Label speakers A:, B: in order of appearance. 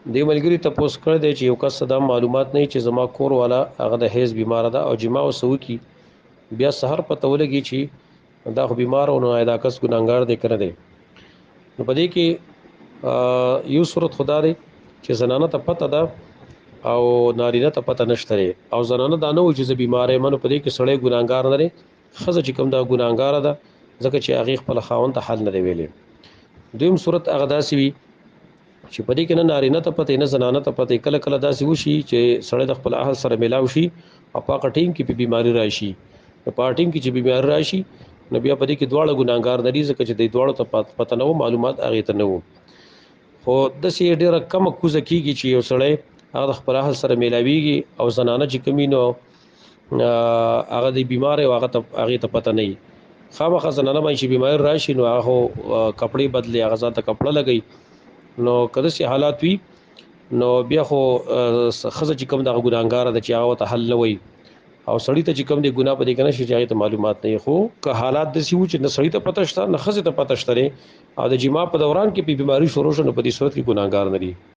A: دې ملګری تپوس کړی دی چې یو کس دا معلومات نه چې زما کور والا هغه د هیز بیمار ده او جما وسو کی بیا سحر پته ولګي چې دا خو بیمار او نو دا کس ګناګار دی کړی دی نو پدې کې یو صورت خدا دی چې زنانه ته پته ده او نارینه ته پته نشته او زنانه دا نه و چې بیمار یم نو پدې کې سړی ګناګار نه دی خزه چې کوم دا ګناګار ده ځکه چې هغه خپل خاوند ته حل نه دی ویلې دویم صورت هغه داسي وي چې پدې کې نه نارینه ته پته نه زنانه ته پته کله کله داسې وشي چې سړی د خپل اهل سره ملاو شي او په ټیم کې په بیماری راشي په ټیم کې چې بیماری راشي نو بیا پدې کې دواړه ګناګار دي ځکه چې د دواړو ته پته نه معلومات هغه ته نه وو خو د سې ډیره کم کوزه کیږي چې یو سړی هغه خپل اهل سره ملاويږي او زنانه چې کمینو هغه د بیمار او هغه ته پته نه خامخا زنانه باندې بیماری راشي نو هغه کپڑے بدلي هغه ځان ته کپڑا لګي نو کله چې حالات وي نو بیا خو خزه چې کوم د ګناګار د چاو ته حل نه وي او سړی ته چې کوم د ګنا په دې کنه شي چې ته معلومات نه خو که حالات د سیو چې نه سړی ته پته شته نه خزه ته پته شته او د جما په دوران کې په بیماری شروع شنه په دې صورت کې ګناګار نه دي